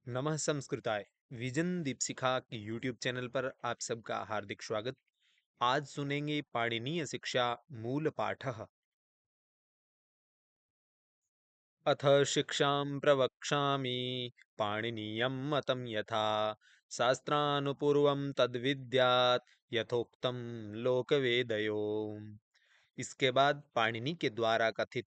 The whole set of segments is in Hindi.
नमः संस्कृताय। विजन दीपशिखा की यूट्यूब चैनल पर आप सबका हार्दिक स्वागत। आज सुनेंगे पाणिनीय शिक्षा मूल पाठः। अथ शिक्षां प्रवक्ष्यामि पाणिनीयं मतं यथा शास्त्रानुपूर्वं तद्विद्यात् यथोक्तं लोकवेदयो। इसके बाद पाणिनि के द्वारा कथित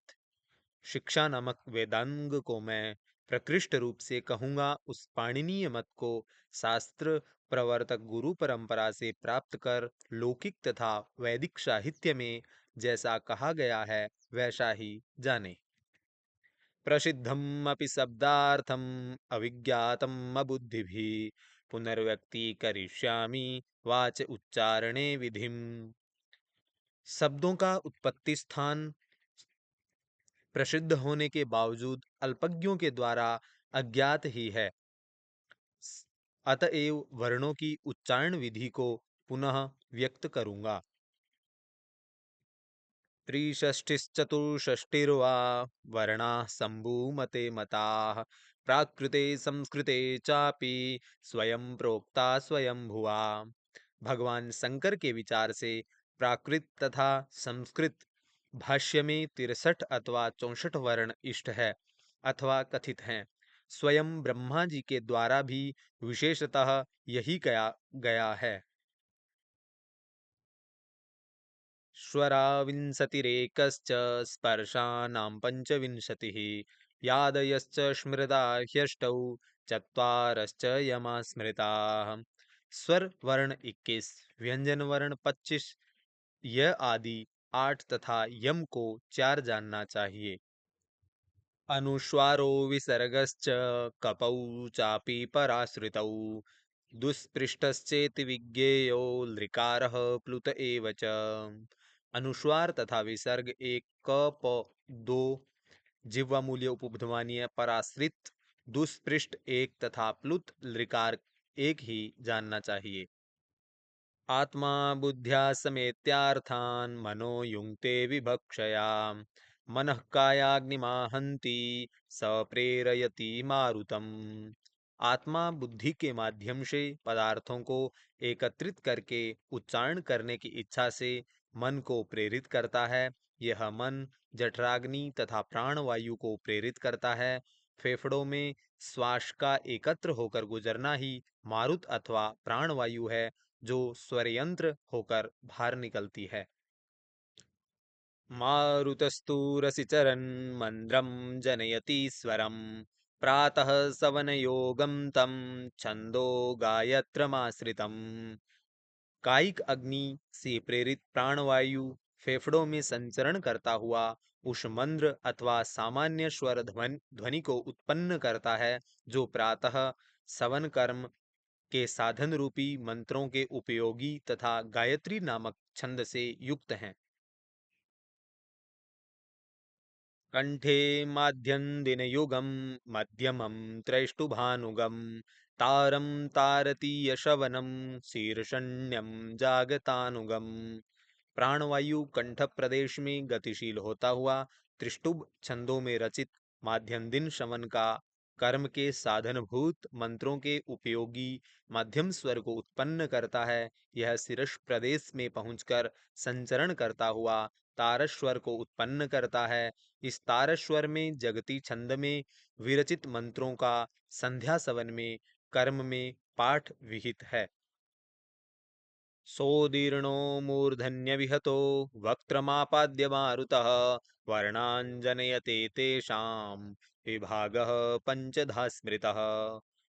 शिक्षा नामक वेदांग को मैं प्रकृष्ट रूप से कहूंगा। उस पाणिनीय मत को शास्त्र प्रवर्तक गुरु परंपरा से प्राप्त कर लौकिक तथा वैदिक साहित्य में जैसा कहा गया है वैसा ही जाने। प्रसिद्धम अपि शब्दार्थम अविज्ञातम अबुद्धिभिः पुनर्व्यक्तीकरिष्यामि वाच उच्चारणे विधिम। शब्दों का उत्पत्ति स्थान प्रसिद्ध होने के बावजूद अल्पज्ञों के द्वारा अज्ञात ही है। अतएव वर्णों की उच्चारण विधि को पुनः व्यक्त करूंगा। त्रिषष्टिश्चतुष्षष्टिर्वा वर्णाः सम्भूमते मताः प्राकृते संस्कृते चापि स्वयं प्रोक्ता स्वयं भुवा। भगवान शंकर के विचार से प्राकृत तथा संस्कृत भाष्य में 63 अथवा 64 वर्ण इष्ट है अथवा कथित हैं। स्वयं ब्रह्मा जी के द्वारा भी विशेषतः यही कहा गया है। स्वरा विंशतिरेकश्च स्पर्शानां पञ्चविंशतिः यादयश्च स्मृता ह्यष्टौ चत्वारश्च यमा स्मृताः। स्वर वर्ण 21, व्यंजन वर्ण 25, य आदि 8 तथा यम को 4 जानना चाहिए। अनुस्वारो विसर्गश्च कपौ चापि पराश्रितौ दुष्पृष्टश्चेति विज्ञेयो लृकारः प्लुत एव च। अनुस्वार तथा विसर्ग एक क प दो जिह्वा मूल्य उपध्मानीय पराश्रित दुष्पृष्ट एक तथा प्लुत लृकार एक ही जानना चाहिए। आत्मा बुद्ध्या समेत्यार्थान् मनो युङ्क्ते विभक्षया मनः कायाग्निमाहन्ति स प्रेरयति मारुतम्। आत्मा बुद्धि के माध्यम से पदार्थों को एकत्रित करके उच्चारण करने की इच्छा से मन को प्रेरित करता है। यह मन जठराग्नि तथा प्राणवायु को प्रेरित करता है। फेफड़ों में श्वास का एकत्र होकर गुजरना ही मारुत अथवा प्राणवायु है, जो स्वरयंत्र होकर बाहर निकलती है। मारुतस्तु रसिचरन् मन्द्रं जनयति स्वरं प्रातः सवनयोगं तं छंदो गायत्रमाश्रितम्। कायिक अग्नि से प्रेरित प्राणवायु फेफड़ों में संचरण करता हुआ उस मंद्र अथवा सामान्य स्वर ध्वनि को उत्पन्न करता है, जो प्रातः सवन कर्म के साधन रूपी मंत्रों के उपयोगी तथा गायत्री नामक छंद से युक्त हैं। कंठे माध्यन्दिनयुगं मध्यमं त्रैष्टुभानुगं तारं तारतीयशवनं शीर्षण्यं जागतानुगम। प्राणवायु कंठ प्रदेश में गतिशील होता हुआ त्रिष्टुभ छंदों में रचित माध्यम दिन शवन का कर्म के साधनभूत मंत्रों के उपयोगी मध्यम स्वर को उत्पन्न करता है। यह शीर्ष प्रदेश में पहुंचकर संचरण करता हुआ तारस्वर को उत्पन्न करता है। इस तारस्वर में जगती छंद में विरचित मंत्रों का संध्या सवन में कर्म में पाठ विहित है। सोदीर्णो मूर्धन्यविहतो वक्त्रमापाद्य मारुतः वर्णाञ्जनयते तेषां विभागः पंचधा स्मृतः।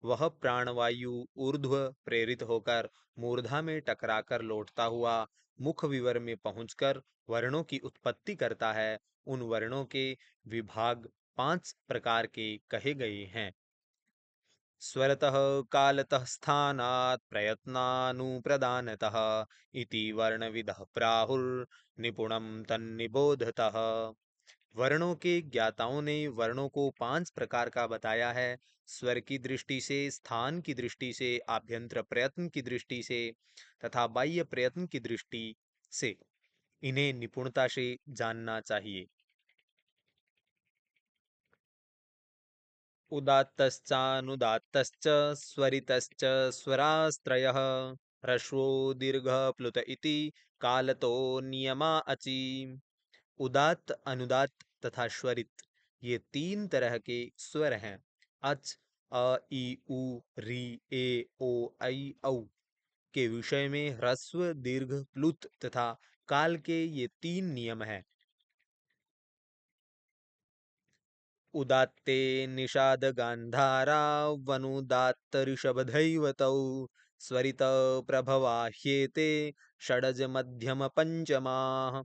वह प्राणवायु ऊर्ध्व प्रेरित होकर मूर्धा में टकराकर लौटता हुआ मुख विवर में पहुंचकर वर्णों की उत्पत्ति करता है। उन वर्णों के विभाग 5 प्रकार के कहे गए हैं। स्वरतः कालतः स्थानात् प्रयत्नानुप्रदानतः इति वर्णविदः प्राहुर्निपुणं तन्निबोधतः। वर्णों के ज्ञाताओं ने वर्णों को 5 प्रकार का बताया है। स्वर की दृष्टि से, स्थान की दृष्टि से, आभ्यंतर प्रयत्न की दृष्टि से तथा बाह्य प्रयत्न की दृष्टि से इन्हें निपुणता से जानना चाहिए। उदात्तश्चानुदात्तश्च स्वरितश्च स्वरास्त्रयः ह्रस्वो दीर्घ प्लुत इति कालतो नियमा अचि। उदात्त, अनुदात्त तथा स्वरित, ये तीन तरह के स्वर हैं। अच, अ, ई, उ, री, ए, ओ, ऐ, औ के विषय में ह्रस्व, दीर्घ, प्लुत तथा काल के ये तीन नियम हैं। उदात्ते निषाद गांधारा वनुदात्त ऋषभधैवतौ स्वरित प्रभवाह्येते षडज मध्यम पंचमाः।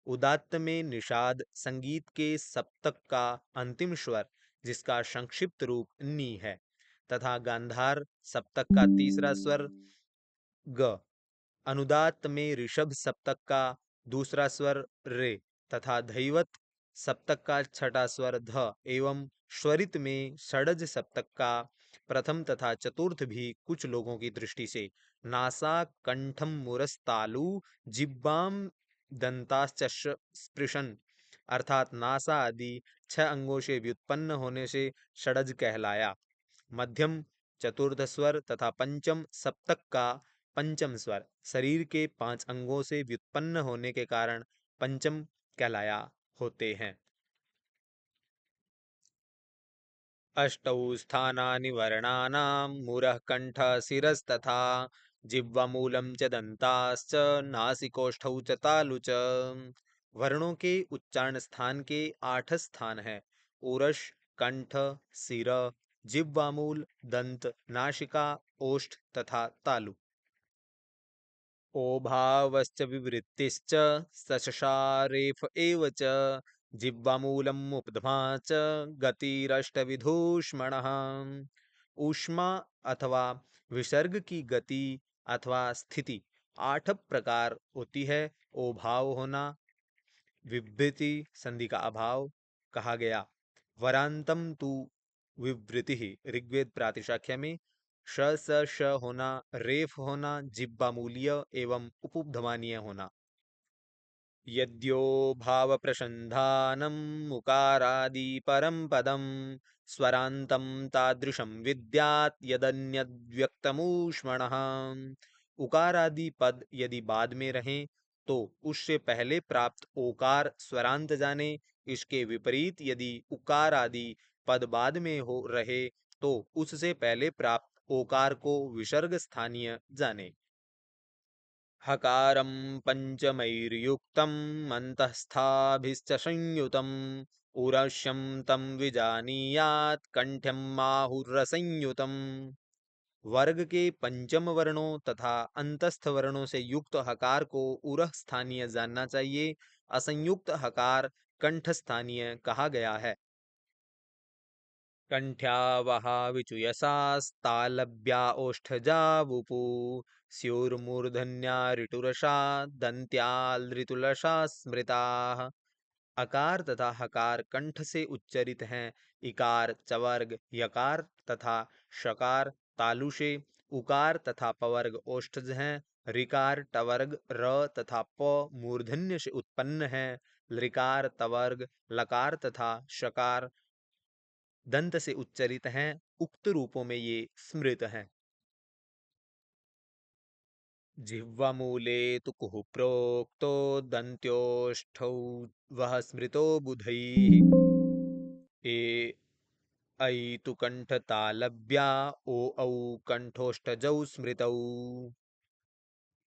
उदात्त में निषाद संगीत के सप्तक का अंतिम स्वर, जिसका संक्षिप्त रूप नी है, तथा गांधार सप्तक का तीसरा स्वर ग। अनुदात्त में ऋषभ सप्तक का दूसरा स्वर रे तथा धैवत सप्तक का छठा स्वर ध एवं स्वरित में षडज सप्तक का प्रथम तथा चतुर्थ भी कुछ लोगों की दृष्टि से नासा कंठम मुरस्तालु जिब्बाम दंताश्च स्पृशन अर्थात नासा आदि 6 अंगों से व्युत्पन्न होने से षडज कहलाया। मध्यम चतुर्थ स्वर तथा पंचम सप्तक का पंचम स्वर शरीर के 5 अंगों से व्युत्पन्न होने के कारण पंचम कहलाया होते हैं। अष्टौ स्थानानि वर्णानां मूरः कण्ठः शिरस्तथा जिह्वामूलं च दन्ताश्च नासिकोष्ठौ च तालु च। वर्णों के उच्चारण स्थान के 8 स्थान हैं। उरश, कंठ, सिर, जिह्वामूल, दंत, नासिका, ओष्ठ तथा तालु। ओभावश्च विवृत्तिश्च सशशारेफ एव च जिह्वामूलम् उपध्मा च गतिरष्टविधूष्मणः। ऊष्मा अथवा विसर्ग की गति अथवा स्थिति 8 प्रकार होती है। ओभाव होना, विभृति संधि का अभाव कहा गया। वरांतम तु विवृति ही ऋग्वेद प्रातिशाख्य में श स श होना, रेफ होना, जिब्बा मूल्य एवं उपुब्धमानीय होना। यद्यो भाव प्रसंधानम मुकारादि परम पदम स्वरांतम तादृशम विद्यात यदन्यद्व्यक्तमूष्मणः। उकार आदि पद यदि बाद में रहें तो उससे पहले प्राप्त ओकार स्वरांत जाने। इसके विपरीत यदि उकार आदि पद बाद में हो रहे तो उससे पहले प्राप्त ओकार को विसर्ग स्थानीय जाने। हकारं पञ्चमैर्युक्तं मन्तस्थाभिश्च संयुतम् उरस्यं तं विजानीयात् कंठ्यं माहुरसंयुतम्। वर्ग के पंचम वर्णों तथा अंतस्थ वर्णों से युक्त हकार को उरह स्थानीय जानना चाहिए। असंयुक्त हकार कंठ स्थानीय कहा गया है। कंठ्यावहा विचुयसास्तालव्या ओष्ठजा वुपु स्योर्मूर्धन्या ऋटुरसा दन्त्यालृतुलसा स्मृताः। अकार तथा हकार कंठ से उच्चरित हैं। इकार चवर्ग यकार तथा शकार तालु से, उकार तथा पवर्ग ओष्ठज हैं। ऋकार टवर्ग र तथा प मूर्धन्य से उत्पन्न हैं। लृकार तवर्ग लकार तथा शकार दंत से उच्चरित हैं। उक्त रूपों में ये स्मृत हैं। जिह्वामूले तु कुः प्रोक्तो दन्त्योष्ठौ वः स्मृतो बुधैः ए ऐ तु कंठतालव्या ओ औ कंठोष्ठजौ स्मृतौ।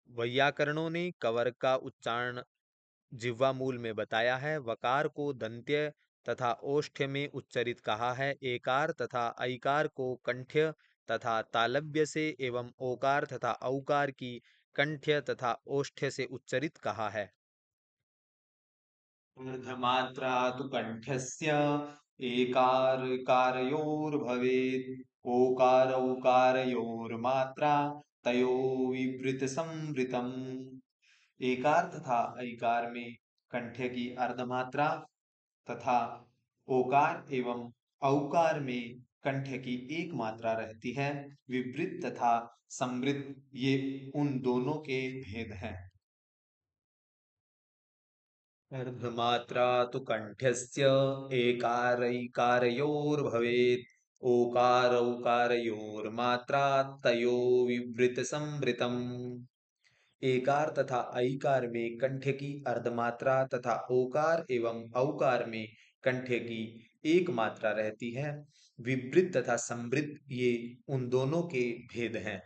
वैयाकरणों ने कवर का उच्चारण जिह्वा मूल में बताया है। वकार को दंत्य तथा ओष्ठ्य में उच्चरित कहा है। एकार तथा ऐकार को कंठ्य तथा तालव्य से एवं ओकार तथा औकार की कंठ्य तथा ओष्ठ्य से उच्चरित कहा है। ऊर्ध्वमात्रा तु कंठस्य एकारकारयोर्भवेत् ओकार उकारयोर्मात्रा तयो विवृत संवृतम्। एकार तथा ऐकार में कंठ्य की अर्धमात्रा तथा ओकार एवं औकार में कंठ्य की एक मात्रा रहती है। विवृत तथा संवृत ये उन दोनों के भेद हैं। अर्धमात्रा तु कंठ्यस्य एकारैकारयोर्भवेत् ओकार उकारयोर्मात्रा तयो विवृत संवृतम। एकार तथा ऐकार में कंठ की अर्धमात्रा तथा ओकार एवं औकार में कंठ की एक मात्रा रहती है। विवृत तथा संवृत ये उन दोनों के भेद हैं।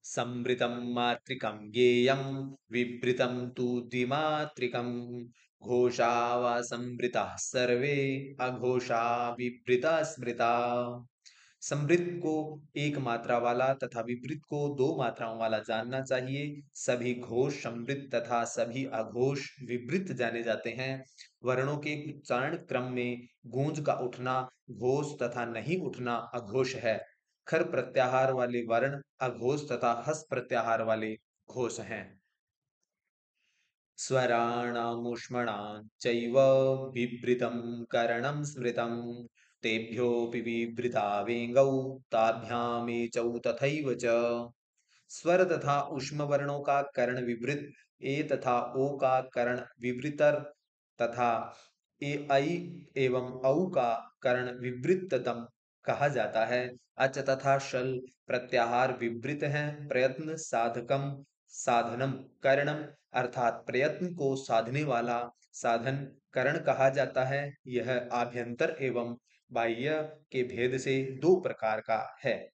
संवृतम मात्रिकम ज्ञेयम, विवृतम तु द्विमात्रिकम। घोषा व संवृता सर्वे, अघोषा विवृता स्मृता। समृद्ध को एक मात्रा वाला तथा विपरीत को दो मात्राओं वाला जानना चाहिए। सभी घोष समृद्ध तथा सभी अघोष विवृत जाने जाते हैं। वर्णों के उच्चारण क्रम में गूंज का उठना घोष तथा नहीं उठना अघोष है। खर प्रत्याहार वाले वर्ण अघोष तथा हस प्रत्याहार वाले घोष हैं। स्वराणामुष्मणां चैव विवृतं करणं स्मृतं। तेभ्योऽपि विवृता वेङ्गौ ताभ्यामेचौ तथैव च। स्वर तथा ऊष्म वर्णों का कर्ण विवृत, ए तथा ओ का कर्ण विवृतर तथा ए ऐ एवं औ का कर्ण विवृततम कहा जाता है। अच तथा शल प्रत्याहार विवृत हैं। प्रयत्न साधकम साधनम करणम, अर्थात प्रयत्न को साधने वाला साधन करण कहा जाता है। यह आभ्यंतर एवं बाह्य के भेद से दो प्रकार का है।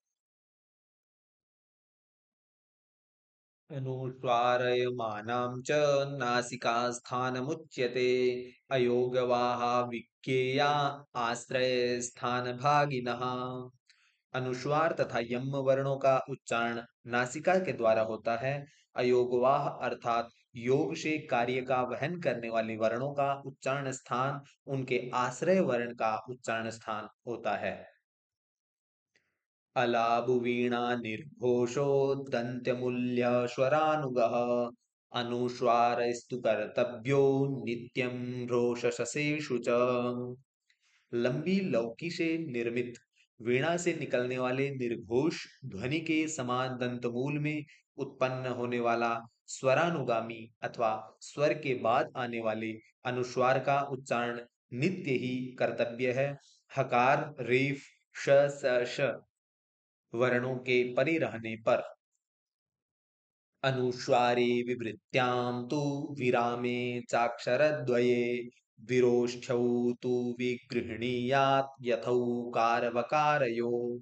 अनुस्वारयमानां च नासिकास्थानमुच्यते। अयोगवाहा विज्ञेया आश्रयस्थानभागिनः। अनुस्वार तथा यम वर्णों का उच्चारण नासिका के द्वारा होता है। अयोगवाह अर्थात योग से कार्य का वहन करने वाले वर्णों का उच्चारण स्थान उनके आश्रय वर्ण का उच्चारण स्थान होता है। अलाबुवीणा निर्घोषो दन्त्यमूल्य स्वरानुगः। अनुस्वारस्तु कर्तव्यो नित्यं रोषसेषु च। लंबी लौकी से निर्मित वीणा से निकलने वाले निर्घोष ध्वनि के समान दंतमूल में उत्पन्न होने वाला स्वरानुगामी अथवा स्वर के बाद आने वाले अनुस्वार का उच्चारण नित्य ही कर्तव्य है। हकार रेफ श स श वर्णों के परे रहने पर। अनुस्वारे विवृत्यां तु विरामे चाक्षरद्वये विरोष्ठ्यौ तु विगृह्णीयात् यथौकारवकारयो।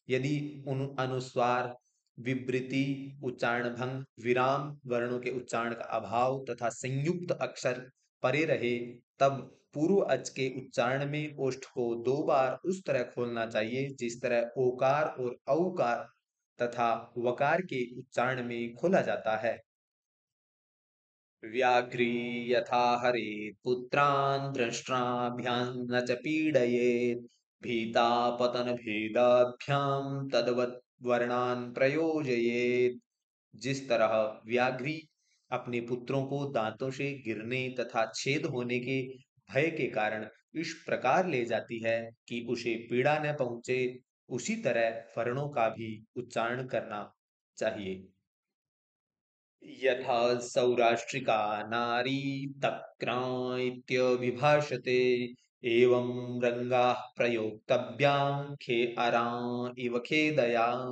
यदि उन अनुस्वार विवृति उच्चारण भंग विराम वर्णों के उच्चारण का अभाव तथा संयुक्त अक्षर परे रहे तब पूर्व अच के उच्चारण में ओष्ठ को दो बार उस तरह खोलना चाहिए जिस तरह ओकार और औकार तथा वकार के उच्चारण में खोला जाता है। व्याघ्री यथा हरेत् पुत्रान् दृष्ट्राभ्यां न च पीडयेत्। भीता पतन भेदाभ्याम तद्वत् वर्णान् प्रयोजयेत्। जिस तरह व्याघ्री अपने पुत्रों को दांतों से गिरने तथा छेद होने के भय के कारण इस प्रकार ले जाती है कि उसे पीड़ा न पहुंचे, उसी तरह वर्णों का भी उच्चारण करना चाहिए। यथा सौराष्ट्रिका नारी तक्रां इत्यभिभाषते, एवं रंगाः प्रयोक्तव्यां खे अरां इव खेदया।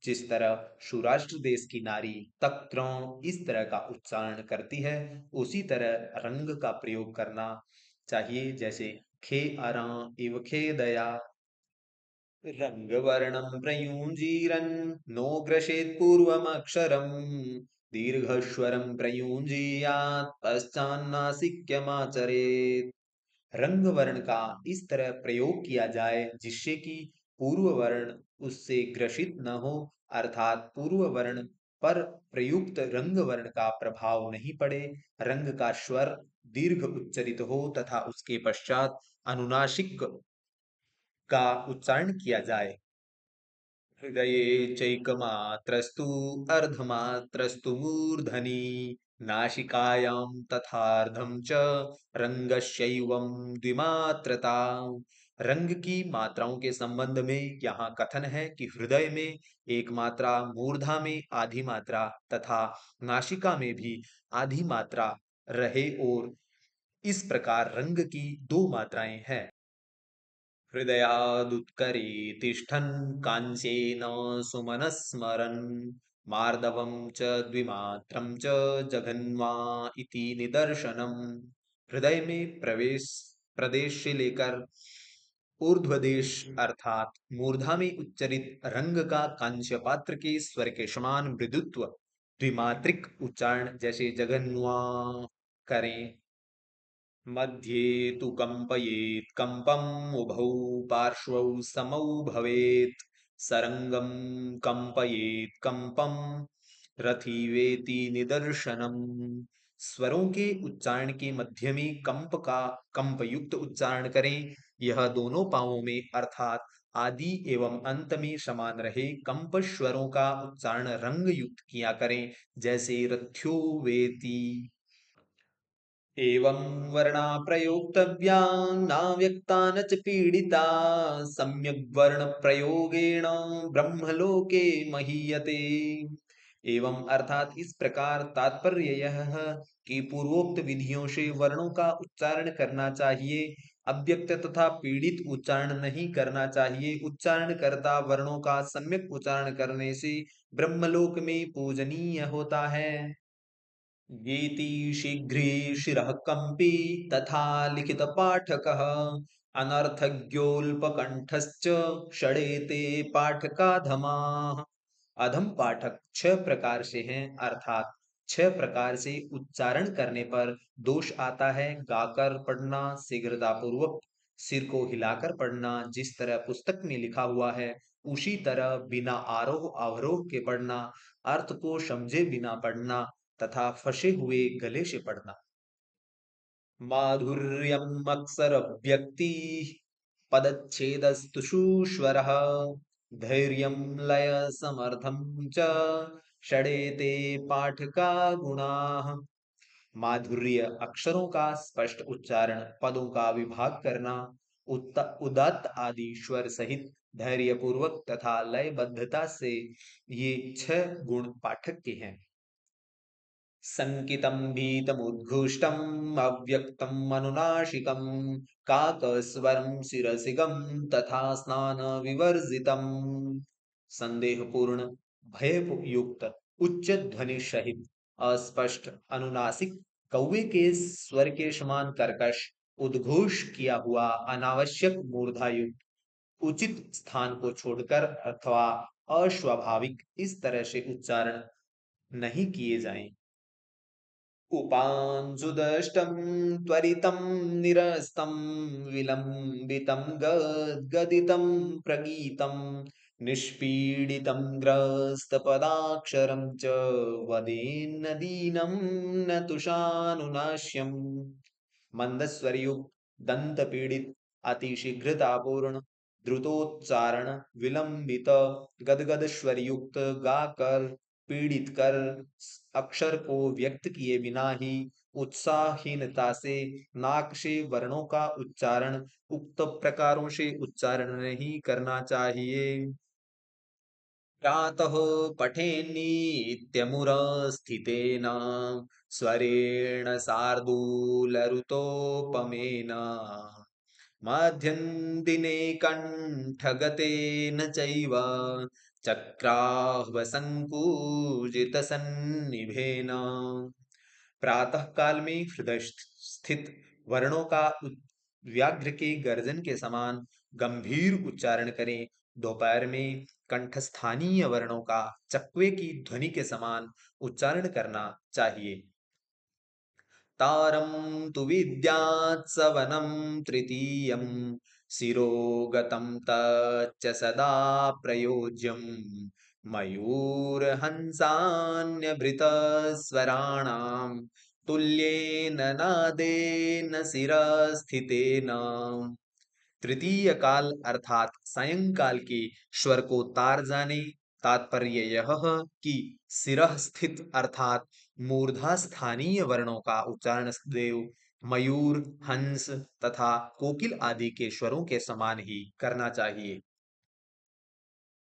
जिस तरह सौराष्ट्र देश की नारी तक्रों इस तरह का उच्चारण करती है, उसी तरह रंग का प्रयोग करना चाहिए जैसे खे अरा इव खेदया। रंग वर्णम प्रयुंजीरन नो ग्रसेत पूर्वमक्षरम। दीर्घस्वरम प्रयुंजीयात पश्चान्नासिक्यमाचरेत। रंग वर्ण का इस तरह प्रयोग किया जाए जिससे कि पूर्व वर्ण उससे ग्रसित न हो, अर्थात पूर्व वर्ण पर प्रयुक्त रंग वर्ण का प्रभाव नहीं पड़े। रंग का स्वर दीर्घ उच्चरित हो तथा उसके पश्चात अनुनासिक का उच्चारण किया जाए। हृदये चैकमात्रस्तु अर्धमात्रस्तु मूर्धनि। नासिकायां तथार्धं च रंगस्यैवं द्विमात्रता। रंग की मात्राओं के संबंध में यहाँ कथन है कि हृदय में एक मात्रा, मूर्धा में आधी मात्रा तथा नासिका में भी आधी मात्रा रहे और इस प्रकार रंग की दो मात्राएं हैं। हृदयादुत्करे तिष्ठन् कांस्येन सुमनस्मरन् मार्दवं च द्विमात्रं च जघन्वा इति निदर्शनम्। हृदय में प्रदेश से लेकर ऊर्ध्वदेश अर्थात मूर्धा में उच्चरित रंग का कांस्य पात्र के स्वर के समान मृदुत्व द्विमात्रिक उच्चारण जैसे जघन्वा करें। मध्ये तु कम्पयेत् कम्पम् उभौ पार्श्वौ समौ भवेत् सरंगम कम्पयेत् कम्पम् रथीवेति निदर्शनम्। स्वरों के उच्चारण के मध्य में कंप का कंप युक्त उच्चारण करें। यह दोनों पावों में अर्थात आदि एवं अंत में समान रहे। कंप स्वरों का उच्चारण रंग युक्त किया करें, जैसे रथ्यो वेति। एवं वर्णा प्रयोक्तव्या नाव्यक्ता न च पीडिता सम्यग् वर्ण प्रयोगेण ब्रह्मलोके महीयते। एवं अर्थात इस प्रकार तात्पर्य यह है कि पूर्वोक्त विधियों से वर्णों का उच्चारण करना चाहिए। अव्यक्त तथा पीड़ित उच्चारण नहीं करना चाहिए। उच्चारण करता वर्णों का सम्यक उच्चारण करने से ब्रह्मलोक में पूजनीय होता है। गीति शीघ्रे शिरः कंपी तथा लिखित पाठकः अनर्थज्ञोल्पकंठश्च षडेते पाठकाधमाः। अधम पाठक छह प्रकार से हैं, अर्थात छह प्रकार से उच्चारण करने पर दोष आता है। गाकर पढ़ना, शीघ्रता पूर्वक सिर को हिलाकर पढ़ना, जिस तरह पुस्तक में लिखा हुआ है उसी तरह बिना आरोह अवरोह के पढ़ना, अर्थ को समझे बिना पढ़ना तथा फंसे हुए गले से पढ़ना। माधुर्यम् अक्षर व्यक्ति पदच्छेदस्तु सुस्वरः धैर्यं लय समर्थं च षडेते पाठका गुणाः। माधुर्य अक्षरों का स्पष्ट उच्चारण, पदों का विभाग करना, उदात्त आदि स्वर सहित धैर्य पूर्वक तथा लयबद्धता से, ये छह गुण पाठक के हैं। संकितं भीतमुद्घुष्टम् अव्यक्तम् अनुनासिकम् काकस्वरं शिरसिगं तथा स्नान विवर्जितम्। संदेहपूर्ण, भययुक्त, उच्च ध्वनि सहित, अस्पष्ट, अनुनासिक, कौवे के स्वर के समान कर्कश, उद्घोष किया हुआ, अनावश्यक मूर्धायुक्त, उचित स्थान को छोड़कर अथवा अस्वाभाविक इस तरह से उच्चारण नहीं किए जाएं। उपांशुदष्टं त्वरितं निरस्तं विलम्बितं गद्गदितं प्रगीतं निष्पीडितं ग्रस्तपदाक्षरं च वदेन्न दीनं न तुषानुनाश्यम्। मंदस्वरयुक्त, दंत पीड़ित, अतिशीघ्रतापूर्ण, द्रुतोच्चारण, विलंबित, गदगद स्वर युक्त, गाकर, पीड़ित कर, अक्षर को व्यक्त किए बिना ही उत्साहहीनता से नाक से वर्णों का उच्चारण उक्त प्रकारों से उच्चारण नहीं करना चाहिए। प्रातः पठेन्नित्यमुरस्थितेन स्वरेण शार्दूलरुतोपमेन मध्यं दिने कण्ठगतेन चैव चक्राह्वसङ्कूजितसन्निभेन। प्रातः काल में हृदय स्थित वर्णों का व्याघ्र के गर्जन के समान गंभीर उच्चारण करें। दोपहर में कंठस्थानीय वर्णों का चकवे की ध्वनि के समान उच्चारण करना चाहिए। तारं तु विद्यात् सवनं तृतीयं शिरोगतं तच्च सदा प्रयोज्यं मयूरहंसान्यभृतस्वराणां तुल्येन नादेन शिरस्थितेन। तृतीय काल अर्थात सायंकाल के स्वर को तार जाने। तात्पर्य यह है कि सिरह स्थित अर्थात मूर्धा स्थानीय वर्णों का उच्चारण देव, मयूर, हंस तथा कोकिल आदि के स्वरों के समान ही करना चाहिए।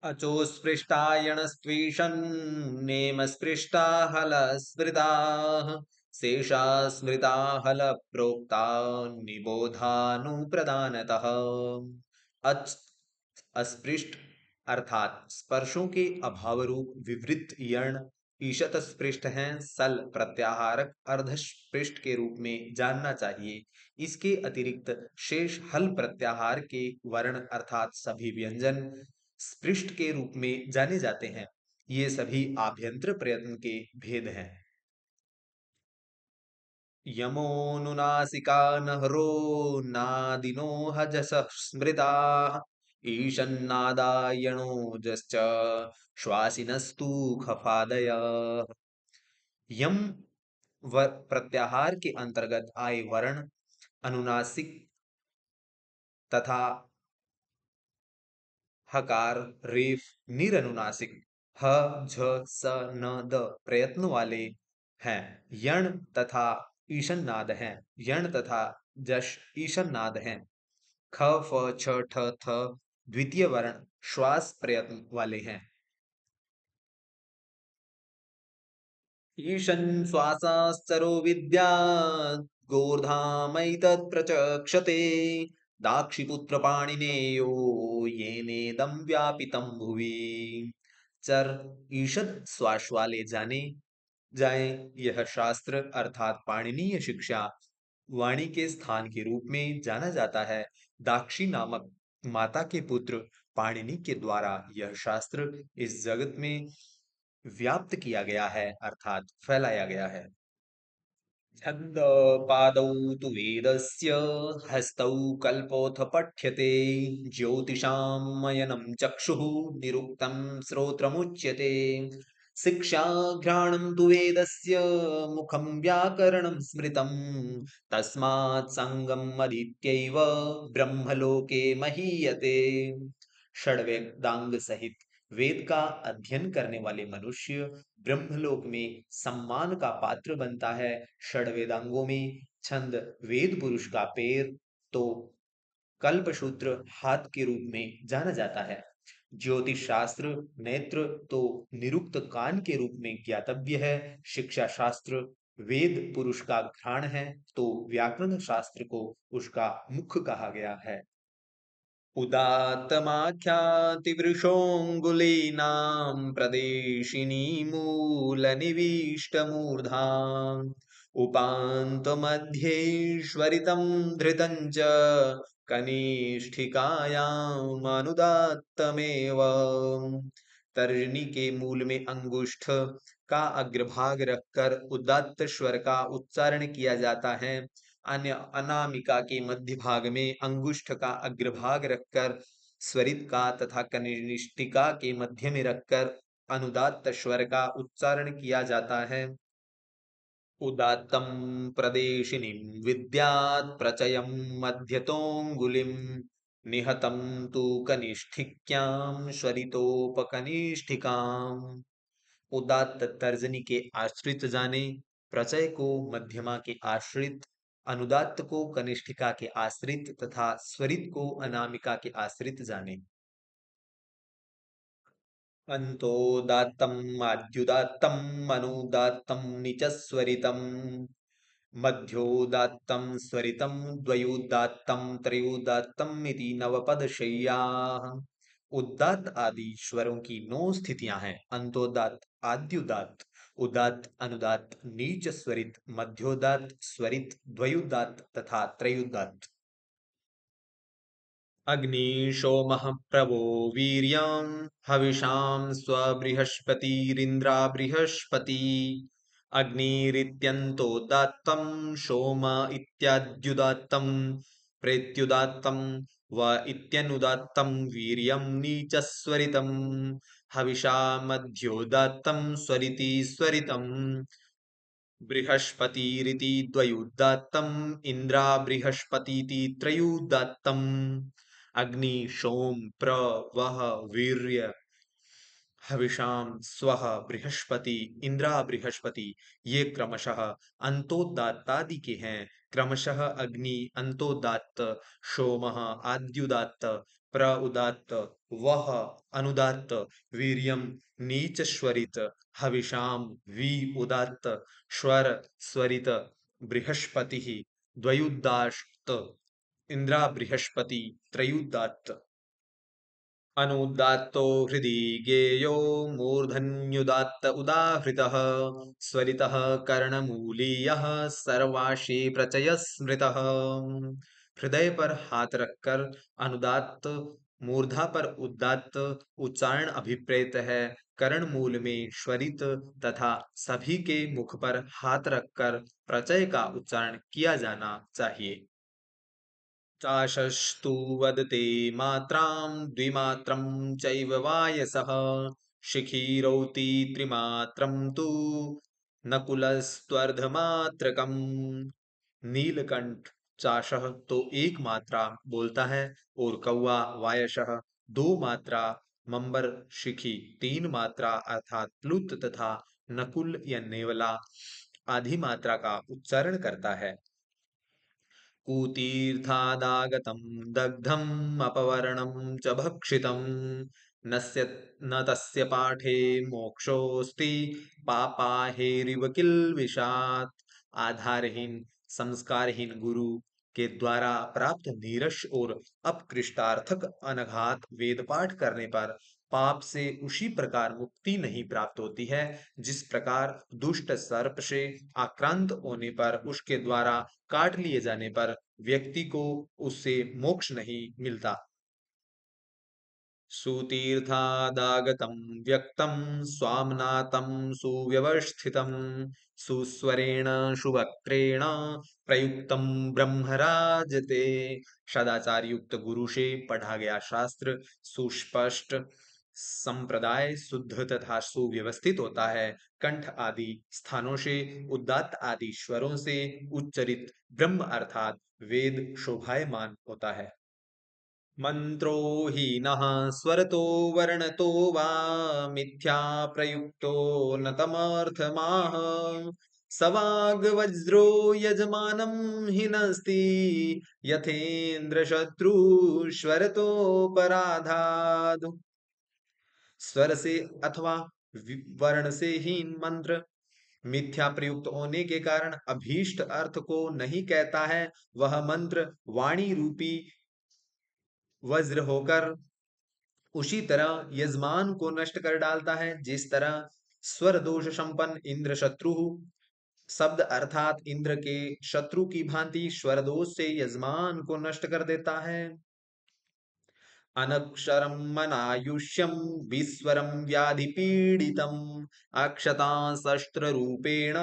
अचोस्पृष्टायणस्त्विषन्नेम स्पृष्टा हल स्मृता शेषा स्मृता हल प्रोक्ता निबोधानुप्रदानतः। अच अस्पृष्ट अर्थात स्पर्शों के अभाव रूप विवृत यण ईशत स्पृष्ट हैं सल प्रत्याहारक अर्धस्पृष्ट के रूप में जानना चाहिए। इसके अतिरिक्त शेष हल प्रत्याहार के वर्ण अर्थात सभी व्यंजन स्पृष्ट के रूप में जाने जाते हैं। ये सभी आभ्यंतर प्रयत्न के भेद हैं। यमोनुनासिका नहरो नादिनो हजसः स्मृताः ईशन्नादायणोजश्च श्वासिनस्तु खफादयः। यम प्रत्याहार के अंतर्गत आए वर्ण अनुनासिक तथा हकार रेफ निरनुनासिक ह झ स न द प्रयत्न वाले हैं। यण तथा ईशन नाद हैं। यण तथा जश ईशन नाद हैं। ख फ छ ठ थ द्वितीय वर्ण श्वास प्रयत्न वाले हैं। ईशन् श्वासाश्चरो विद्यात् गोर्धामैतत् प्रचक्षते दाक्षिपुत्रपाणिनेयो येनेदं व्यापितं भुवि। चर ईषद श्वास वाले जाने जाए यह शास्त्र अर्थात पाणिनीय शिक्षा वाणी के स्थान के रूप में जाना जाता है। दाक्षी नामक माता के पुत्र पाणिनि के द्वारा यह शास्त्र इस जगत में व्याप्त किया गया है अर्थात फैलाया गया है। छंद पादौ तु वेदस्य हस्तौ कल्पोऽथ पठ्यते ज्योतिषां मयनं चक्षुः निरुक्तं श्रोत्रमुच्यते शिक्षा घ्राणं तु वेदस्य मुखं व्याकरणं स्मृतं तस्मात् संगम् अधीत्यैव ब्रह्मलोके महीयते। षड्वेदांग सहित वेद का अध्ययन करने वाले मनुष्य ब्रह्मलोक में सम्मान का पात्र बनता है। षड वेदांगों में छंद वेद पुरुष का पैर तो कल्पसूत्र हाथ के रूप में जाना जाता है। ज्योतिष शास्त्र नेत्र तो निरुक्त कान के रूप में ज्ञातव्य है। शिक्षा शास्त्र वेद पुरुष का घ्राण है तो व्याकरण शास्त्र को उसका मुख कहा गया है। उदात्तमाख्यातिवृषोऽङ्गुलीनां प्रदेशिनी मूलनिविष्टमूर्धाम् उपान्तमध्येश्वरितं धृतं च कनिष्ठिकायाम् अनुदात्तमेव। तर्जनी के मूल में अंगुष्ठ का अग्रभाग रखकर उदात्त स्वर का उच्चारण किया जाता है। अन्य अनामिका के मध्य भाग में अंगुष्ठ का अग्रभाग रखकर स्वरित का तथा कनिष्ठिका के मध्य में रखकर अनुदात्त स्वर का उच्चारण किया जाता है। उदात्तं प्रदेशिनीं विद्यात् प्रचयं मध्यतोऽङ्गुलिं निहतं तु कनिष्ठिक्यां स्वरितोपकनिष्ठिकाम्। उदात्त तर्जनी के आश्रित जाने प्रचय को मध्यमा के आश्रित अनुदात्त को कनिष्ठिका के आश्रित तथा स्वरित को अनामिका के आश्रित जाने। अन्तोदात्तम् आद्युदात्तम् अनुदात्तं निचस्वरितम् मध्योदात्तं स्वरितं द्वयोदात्तं त्रयोदात्तम् इति नवपदशय्याः। उदात्त आदि स्वरों की 9 स्थितियां हैं। अंतोदात्त आद्युदात्त उदात्त अनुदात्त नीच स्वरित मध्योदात्त स्वरित द्वयोदात्त तथा त्रयोदात्त। अग्निशोमः प्रभो वीर्यं हविषां स्वबृहस्पतिरिन्द्रा बृहस्पति अग्निरित्यन्तोदात्तं सोम इत्याद्युदात्तं प्रेत्युदात्तं व इत्यनुदात्तं वीर्यं नीचस्वरितं हविषा मध्योदात्तं स्वरिति स्वरितं बृहस्पतिरिति द्वयोदात्तम् इन्द्रा बृहस्पतीति त्रयोदात्तम् अग्नि सोम प्र वह वीर्य हविषाम स्वः बृहस्पति इंद्रा बृहस्पति ये क्रमशः अंतोदात्तादि के हैं। क्रमशः अग्नि अंतोदात्त सोमः आद्युदात्त प्र उदात्त वह अनुदात्त वीर्यम नीच स्वरित हविषाम वी उदात्त स्वर स्वरित बृहस्पति द्वयुदाष्ट इंद्रा बृहस्पति त्रयुदात्त। अनुदात्तो हृदि गेयो मूर्धन्युदात्त उदाहृतः स्वरितः कर्णमूलीयः सर्वाशी प्रचय स्मृतः। हृदय पर हाथ रखकर अनुदात्त, मूर्धा पर उदात्त उच्चारण अभिप्रेत है। कर्ण मूल में स्वरित तथा सभी के मुख पर हाथ रखकर प्रचय का उच्चारण किया जाना चाहिए। चाशस्तु वदते मात्रां द्विमात्रं चैव वायसः शिखीरौति त्रिमात्रं तु नकुलस्त्वर्धमात्रकम्। नीलकंठ चाशः तो एक मात्रा बोलता है और कौवा वायशः दो मात्रा, मंबर शिखी तीन मात्रा अर्थात प्लुत तथा नकुल या नेवला आधी मात्रा का उच्चारण करता है। कुतीर्थादागतं दग्धम् अपवर्णं च भक्षितं नस्य न तस्य पाठे मोक्षोऽस्ति पापाहेरिव किल्बिषात्। आधारहीन संस्कारहीन गुरु के द्वारा प्राप्त नीरस और अपकृष्टार्थक अनघात वेद पाठ करने पर पाप से उसी प्रकार मुक्ति नहीं प्राप्त होती है जिस प्रकार दुष्ट सर्प से आक्रांत होने पर उसके द्वारा काट लिए जाने पर व्यक्ति को उससे मोक्ष नहीं मिलता। सुतीर्थादागतं व्यक्तं स्वाम्नातं सुव्यवस्थितं सुस्वरेण शुभक्रेण प्रयुक्तं ब्रह्मराजते। सदाचार युक्त गुरु से पढ़ा गया शास्त्र सुस्पष्ट, संप्रदाय शुद्ध तथा सुव्यवस्थित होता है। कंठ आदि स्थानों से उदात्त आदि स्वरों से उच्चरित ब्रह्म अर्थात वेद शोभायमान होता है। मंत्रो हीनः स्वरतो वर्णतो वा मिथ्या प्रयुक्तो न तमर्थमाह सवाग् वज्रो यजमानं हिनस्ति यथेन्द्र शत्रु स्वरतो पराधाद। स्वर से अथवा वर्ण से हीन मंत्र मिथ्या प्रयुक्त होने के कारण अभीष्ट अर्थ को नहीं कहता है। वह मंत्र वाणी रूपी वज्र होकर उसी तरह यजमान को नष्ट कर डालता है जिस तरह स्वर दोष संपन्न इंद्र शत्रु शब्द अर्थात इंद्र के शत्रु की भांति स्वर दोष से यजमान को नष्ट कर देता है। अनक्षरं मनायुष्यं विस्वरं व्याधि पीडितम् अक्षता शस्त्र रूपेण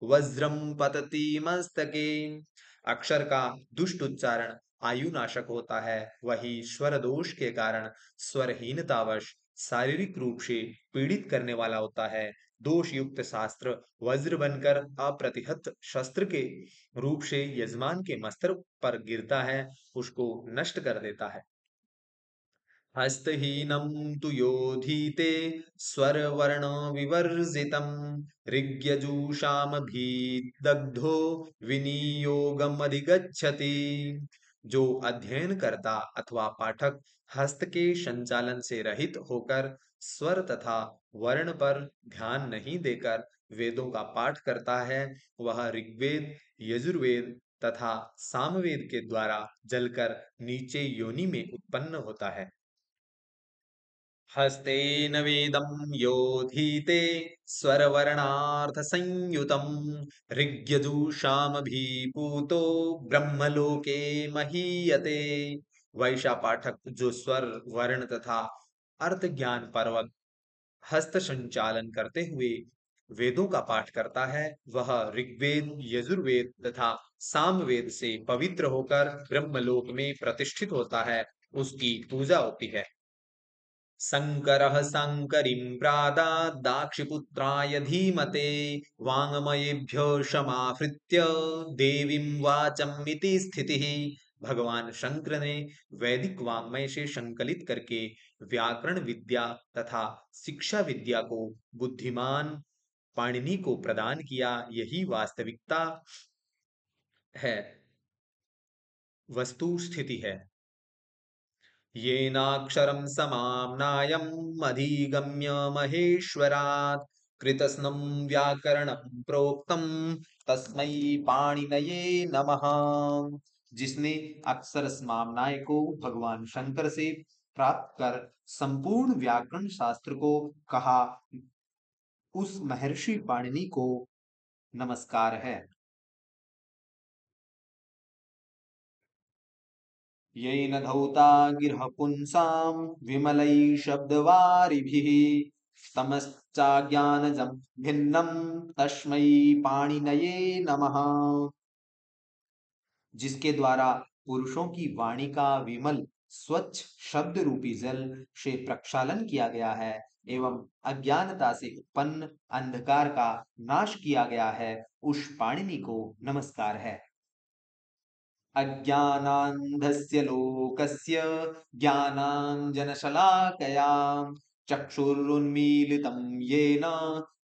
वज्रम पतति मस्तके। अक्षर का दुष्ट उच्चारण आयु नाशक होता है, वही स्वर दोष के कारण स्वरहीनतावश शारीरिक रूप से पीड़ित करने वाला होता है। दोष युक्त शास्त्र वज्र बनकर अप्रतिहत शस्त्र के रूप से यजमान के मस्तक पर गिरता है, उसको नष्ट कर देता है। हस्तहीनं तु योधीते स्वरवर्णविवर्जितं ऋग्यजुषामभिदग्धो विनियोगमधिगच्छति। जो अध्ययन करता अथवा पाठक हस्त के संचालन से रहित होकर स्वर तथा वर्ण पर ध्यान नहीं देकर वेदों का पाठ करता है, वह ऋग्वेद, यजुर्वेद तथा सामवेद के द्वारा जलकर नीचे योनि में उत्पन्न होता है। हस्तेन वेदं योधीते स्वरवर्णार्थसंयुतं ऋग्यजुषामभिपूतो ब्रह्मलोके महीयते। वैशा पाठक जो स्वर वर्ण तथा अर्थ ज्ञान पर्वक हस्त संचालन करते हुए वेदों का पाठ करता है, वह ऋग्वेद, यजुर्वेद तथा सामवेद से पवित्र होकर ब्रह्मलोक में प्रतिष्ठित होता है, उसकी पूजा होती है। शङ्करः शङ्करीं प्रादात् दाक्षिपुत्राय धीमते वाङ्मयेभ्यो समाहृत्य देवीं वाचमिति स्थितिः। भगवान शंकर ने वैदिक वाङ्मय से संकलित करके व्याकरण विद्या तथा शिक्षा विद्या को बुद्धिमान पाणिनि को प्रदान किया, यही वास्तविकता है, वस्तु स्थिति है। येनाक्षरं समाम्नायम् अधिगम्य महेश्वरात् कृतस्नं व्याकरणं प्रोक्तं तस्मै पाणिनये नमः। जिसने अक्षर समाम्नाय को भगवान शंकर से प्राप्त कर संपूर्ण व्याकरण शास्त्र को कहा, उस महर्षि पाणिनि को नमस्कार है। येन धौता गिरः पुंसां विमलै शब्दवारिभिः तमश्चाज्ञानजं भिन्नं तस्मै पाणिनये नमः। जिसके द्वारा पुरुषों की वाणी का विमल स्वच्छ शब्द रूपी जल से प्रक्षालन किया गया है एवं अज्ञानता से उत्पन्न अंधकार का नाश किया गया है, उस पाणिनि को नमस्कार है। अज्ञानान्धस्य लोकस्य ज्ञानाञ्जनशलाकया चक्षुरुन्मीलितं येन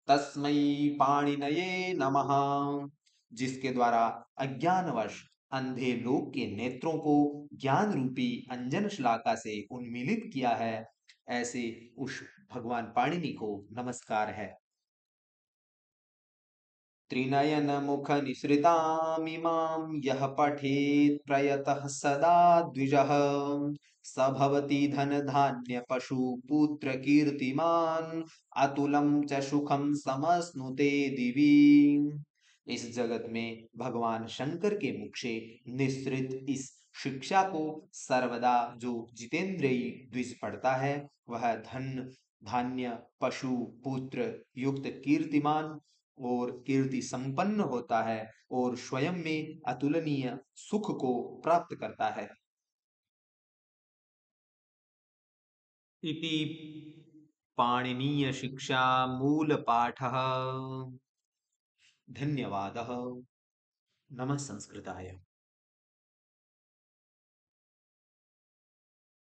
तस्मै पाणिनये नमः। जिसके द्वारा अज्ञानवश अंधे लोक के नेत्रों को ज्ञान रूपी अंजन शलाका से उन्मीलित किया है, ऐसे उस भगवान पाणिनि को नमस्कार है। त्रिनयनमुखनिसृतामिमां यः पठेत् प्रयतः सदा द्विजः स भवति धनधान्यपशुपुत्रकीर्तिमान् अतुलं च सुखं समश्नुते दिवि। इस जगत में भगवान शंकर के मुख से निसृत इस शिक्षा को सर्वदा जो जितेंद्रिय द्विज पढ़ता है, वह धन धान्य पशु पुत्र युक्त कीर्तिमान और कीर्ति संपन्न होता है और स्वयं में अतुलनीय सुख को प्राप्त करता है। इति पाणिनीय शिक्षा मूल पाठः। धन्यवादः। नमः संस्कृताय।